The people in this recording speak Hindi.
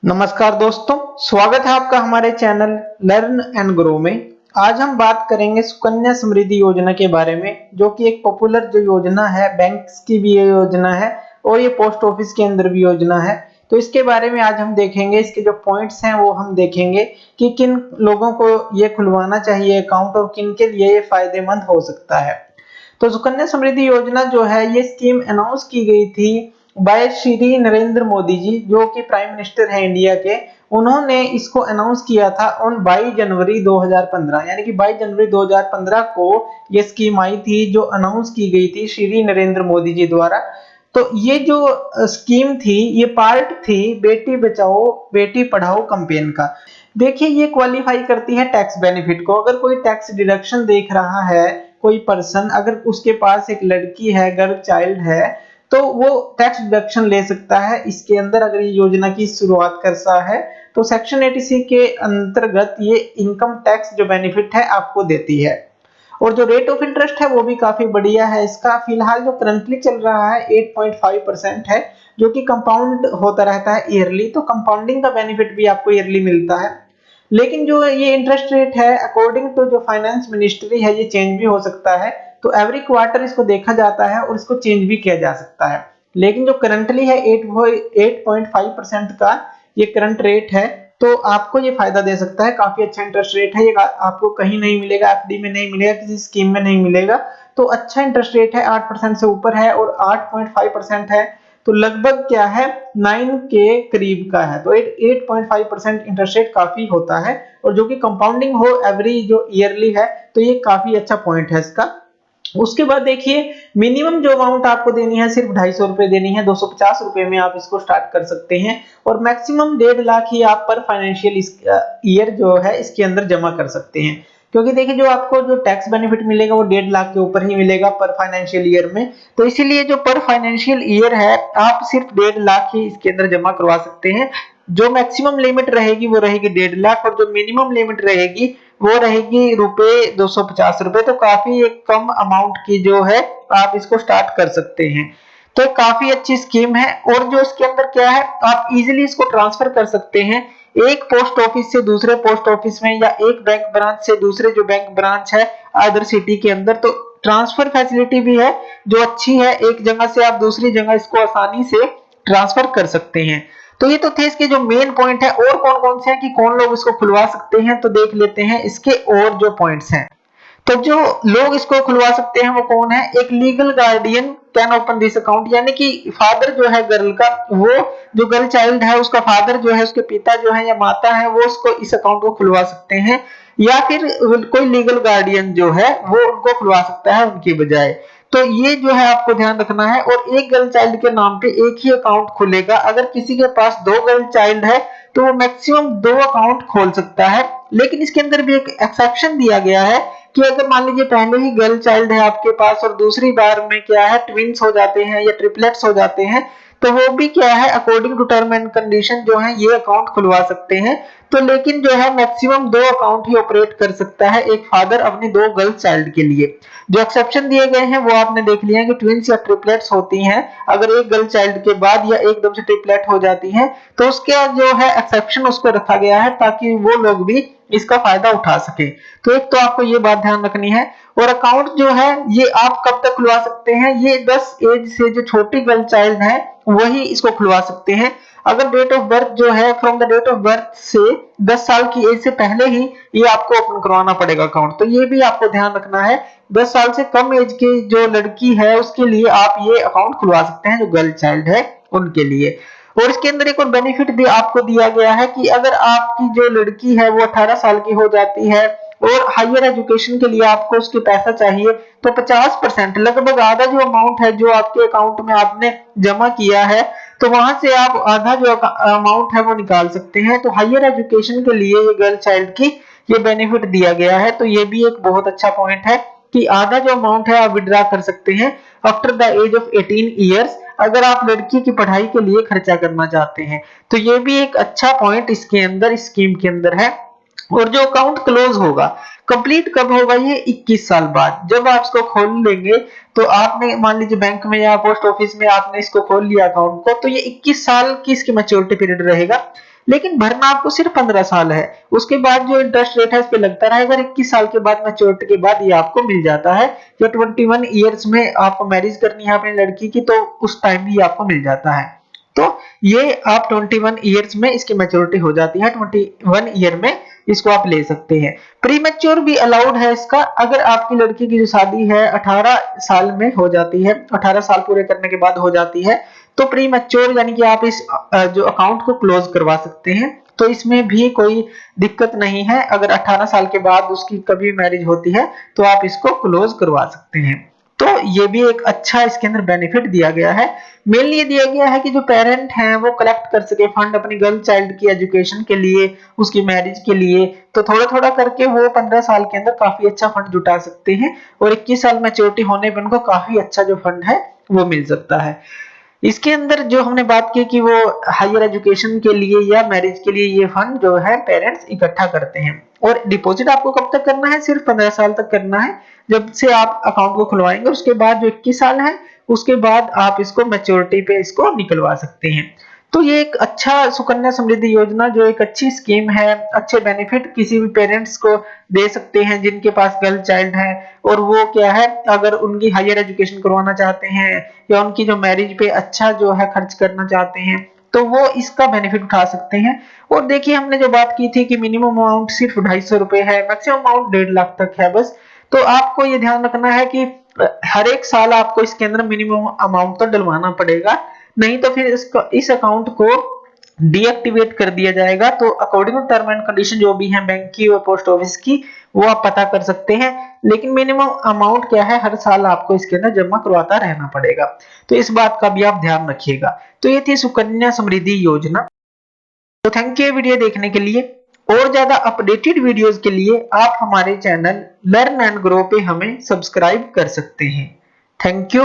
नमस्कार दोस्तों, स्वागत है आपका हमारे चैनल लर्न एंड ग्रो में। आज हम बात करेंगे सुकन्या समृद्धि योजना के बारे में, जो कि एक पॉपुलर जो योजना है, बैंक्स की भी ये योजना है और ये पोस्ट ऑफिस के अंदर भी योजना है। तो इसके बारे में आज हम देखेंगे, इसके जो पॉइंट्स हैं वो हम देखेंगे कि किन लोगों को ये खुलवाना चाहिए अकाउंट और किन के लिए ये फायदेमंद हो सकता है। तो सुकन्या समृद्धि योजना जो है, ये स्कीम अनाउंस की गई थी बाय श्री नरेंद्र मोदी जी, जो कि प्राइम मिनिस्टर है इंडिया के। उन्होंने इसको अनाउंस किया था ऑन 22 जनवरी 2015, यानी कि 22 जनवरी 2015 को ये स्कीम आई थी, जो अनाउंस की गई थी श्री नरेंद्र मोदी जी द्वारा। तो ये जो स्कीम थी, ये पार्ट थी बेटी बचाओ बेटी पढ़ाओ कैंपेन का। देखिए, ये क्वालिफाई करती है टैक्स बेनिफिट को। अगर कोई टैक्स डिडक्शन देख रहा है, कोई पर्सन अगर उसके पास एक लड़की है, गर्ल चाइल्ड है, तो वो टैक्स डिडक्शन ले सकता है इसके अंदर। अगर ये योजना की शुरुआत करता है तो सेक्शन 80C के अंतर्गत ये इनकम टैक्स जो बेनिफिट है आपको देती है। और जो रेट ऑफ इंटरेस्ट है वो भी काफी बढ़िया है इसका। फिलहाल जो करंटली चल रहा है 8.5% है, जो कि कंपाउंड होता रहता है ईयरली। तो कंपाउंडिंग का बेनिफिट भी आपको ईयरली मिलता है। लेकिन जो ये इंटरेस्ट रेट है, अकॉर्डिंग टू जो फाइनेंस मिनिस्ट्री है, ये चेंज भी हो सकता है। तो एवरी क्वार्टर इसको देखा जाता है और इसको चेंज भी किया जा सकता है। लेकिन जो करंटली है 8.5% का ये करंट रेट है, तो आपको ये फायदा दे सकता है। काफी अच्छा इंटरेस्ट रेट है, ये आपको कहीं नहीं मिलेगा, एफडी में नहीं मिलेगा, किसी स्कीम में नहीं मिलेगा। तो अच्छा इंटरेस्ट रेट है, 8% से ऊपर है और 8.5% है, तो लगभग क्या है 9 के करीब का है। तो 8.5% इंटरेस्ट रेट काफी होता है, और जो कि कंपाउंडिंग हो एवरी जो ईयरली है, तो ये काफी अच्छा पॉइंट है इसका। उसके बाद देखिए, मिनिमम जो अमाउंट आपको देनी है सिर्फ 250 रुपए देनी है। 250 रुपए में आप इसको स्टार्ट कर सकते हैं, और मैक्सिमम 1.5 लाख ही आप पर फाइनेंशियल ईयर जो है इसके अंदर जमा कर सकते हैं। क्योंकि देखिए, जो आपको जो टैक्स बेनिफिट मिलेगा वो 1.5 लाख के ऊपर ही मिलेगा पर फाइनेंशियल ईयर में। तो इसीलिए जो पर फाइनेंशियल ईयर है, आप सिर्फ 1.5 लाख ही इसके अंदर जमा करवा सकते हैं। जो मैक्सिमम लिमिट रहेगी वो रहेगी 1.5 लाख, और जो मिनिमम लिमिट रहेगी वो रहेगी रुपए 250 रुपए। तो काफी एक कम अमाउंट की जो है आप इसको स्टार्ट कर सकते हैं। तो काफी अच्छी स्कीम है। और जो इसके अंदर क्या है, आप इजीली इसको ट्रांसफर कर सकते हैं एक पोस्ट ऑफिस से दूसरे पोस्ट ऑफिस में, या एक बैंक ब्रांच से दूसरे जो बैंक ब्रांच है अदर सिटी के अंदर। तो ट्रांसफर फैसिलिटी भी है जो अच्छी है, एक जगह से आप दूसरी जगह इसको आसानी से ट्रांसफर कर सकते हैं। तो ये तो थे इसके जो मेन पॉइंट है। और कौन कौन से हैं कि कौन लोग इसको खुलवा सकते हैं, तो देख लेते हैं इसके और जो पॉइंट्स हैं। तो जो लोग इसको खुलवा सकते हैं वो कौन है, एक legal guardian can open this account, यानी कि फादर जो है गर्ल का, वो जो गर्ल चाइल्ड है उसका फादर जो है, उसके पिता जो है या माता है, वो उसको इस अकाउंट को खुलवा सकते हैं। या फिर कोई लीगल गार्डियन जो है वो उनको खुलवा सकता है उनकी बजाय। तो ये जो है आपको ध्यान रखना है। और एक गर्ल चाइल्ड के नाम पे एक ही अकाउंट खुलेगा। अगर किसी के पास 2 गर्ल चाइल्ड है तो वो मैक्सिमम 2 अकाउंट खोल सकता है। लेकिन इसके अंदर भी एक एक्सेप्शन दिया गया है कि अगर मान लीजिए पहले ही गर्ल चाइल्ड है आपके पास और दूसरी बार में क्या है ट्विंस हो जाते हैं या ट्रिपलेट्स हो जाते हैं, तो वो भी क्या है according to term and condition जो है ये अकाउंट खुलवा सकते हैं। तो लेकिन जो है मैक्सिमम 2 अकाउंट ही ऑपरेट कर सकता है एक फादर अपनी 2 गर्ल चाइल्ड के लिए। जो एक्सेप्शन दिए गए हैं वो आपने देख लिया कि ट्विंस या ट्रिपलेट्स होती हैं, अगर एक गर्ल चाइल्ड के बाद या एकदम से ट्रिपलेट हो जाती हैं, तो उसका जो है एक्सेप्शन उसको रखा गया है ताकि वो लोग भी इसका फायदा उठा सके। तो एक तो आपको ये बात ध्यान रखनी है। और अकाउंट जो है ये आप कब तक खुलवा सकते हैं, ये 10 एज से जो छोटी गर्ल चाइल्ड है वही इसको खुलवा सकते हैं। अगर डेट ऑफ बर्थ जो है from the date of birth से 10 साल की एज से पहले ही ये आपको ओपन करवाना पड़ेगा अकाउंट। तो ये भी आपको ध्यान रखना है। 10 साल से कम एज की जो लड़की है उसके लिए आप ये अकाउंट खुलवा सकते हैं, जो गर्ल चाइल्ड है उनके लिए। और इसके अंदर एक और बेनिफिट भी आपको दिया गया है कि अगर आपकी जो लड़की है वो 18 साल की हो जाती है और हायर एजुकेशन के लिए आपको उसके पैसा चाहिए, तो 50% लगभग आधा जो अमाउंट है जो आपके अकाउंट में आपने जमा किया है, तो वहां से आप आधा जो अमाउंट है वो निकाल सकते हैं। तो हायर एजुकेशन के लिए ये गर्ल चाइल्ड की ये बेनिफिट दिया गया है। तो ये भी एक बहुत अच्छा पॉइंट है कि आधा जो अमाउंट है आप विड्रॉ कर सकते हैं after the age of 18 years, अगर आप लड़की की पढ़ाई के लिए खर्चा करना चाहते हैं। तो ये भी एक अच्छा पॉइंट इसके अंदर इस स्कीम के अंदर है। और जो अकाउंट क्लोज होगा, कंप्लीट कब होगा, ये 21 साल बाद जब आप इसको खोल लेंगे। तो आपने मान लीजिए बैंक में या पोस्ट ऑफिस में आपने इसको खोल लिया अकाउंट को, तो ये 21 साल की इसकी मैच्योरिटी पीरियड रहेगा। लेकिन भरना आपको सिर्फ 15 साल है। उसके बाद जो इंटरेस्ट रेट है इस पे लगता रहेगा। 21 साल के बाद मैच्योरिटी के बाद ये आपको मिल जाता है, या 21 ईयर्स में आपको मैरिज करनी है अपनी लड़की की तो उस टाइम भी आपको मिल जाता है। तो ये आप 21 ईयर्स में इसकी मैच्योरिटी हो जाती है, 21 ईयर में इसको आप ले सकते हैं। प्री मैच्योर भी अलाउड है इसका, अगर आपकी लड़की की जो शादी है 18 साल में हो जाती है, 18 साल पूरे करने के बाद हो जाती है, तो प्री मैच्योर यानी कि आप इस जो अकाउंट को क्लोज करवा सकते हैं। तो इसमें भी कोई दिक्कत नहीं है, अगर 18 साल के बाद उसकी कभी मैरिज होती है तो आप इसको क्लोज करवा सकते हैं। तो ये भी एक अच्छा इसके अंदर बेनिफिट दिया गया है। मेनली ये दिया गया है कि जो पेरेंट हैं वो कलेक्ट कर सके फंड अपनी गर्ल चाइल्ड की एजुकेशन के लिए, उसकी मैरिज के लिए। तो थोड़ा थोड़ा करके वो 15 साल के अंदर काफी अच्छा फंड जुटा सकते हैं, और 21 साल मैच्योरिटी होने पर उनको काफी अच्छा जो फंड है वो मिल सकता है। इसके अंदर जो हमने बात की कि वो हायर एजुकेशन के लिए या मैरिज के लिए ये फंड जो है पेरेंट्स इकट्ठा करते हैं। और डिपॉजिट आपको कब तक करना है, सिर्फ 15 साल तक करना है, जब से आप अकाउंट को खुलवाएंगे। उसके बाद जो 21 साल है उसके बाद आप इसको मैच्योरिटी पे इसको निकलवा सकते हैं। तो ये एक अच्छा सुकन्या समृद्धि योजना जो एक अच्छी स्कीम है, अच्छे बेनिफिट किसी भी पेरेंट्स को दे सकते हैं जिनके पास गर्ल चाइल्ड है, और वो क्या है अगर उनकी हायर एजुकेशन करवाना चाहते हैं या उनकी जो मैरिज पे अच्छा जो है खर्च करना चाहते हैं तो वो इसका बेनिफिट उठा सकते हैं। और देखिए हमने जो बात की थी कि मिनिमम अमाउंट सिर्फ 250 रुपए है, मैक्सिमम अमाउंट 1.5 लाख तक है बस। तो आपको ये ध्यान रखना है कि हर एक साल आपको इसके अंदर मिनिमम अमाउंट तो डलवाना पड़ेगा, नहीं तो फिर इस अकाउंट को डीएक्टिवेट कर दिया जाएगा। तो according to term and condition जो भी है बैंक की और पोस्ट ऑफिस की, वो आप पता कर सकते हैं। लेकिन मिनिमम अमाउंट क्या है, हर साल आपको इसके अंदर जमा करवाता रहना पड़ेगा। तो इस बात का भी आप ध्यान रखिएगा। तो ये थी सुकन्या समृद्धि योजना। तो थैंक यू वीडियो देखने के लिए। और ज्यादा अपडेटेड वीडियोस के लिए आप हमारे चैनल लर्न एंड ग्रो पे हमें सब्सक्राइब कर सकते हैं। Thank you.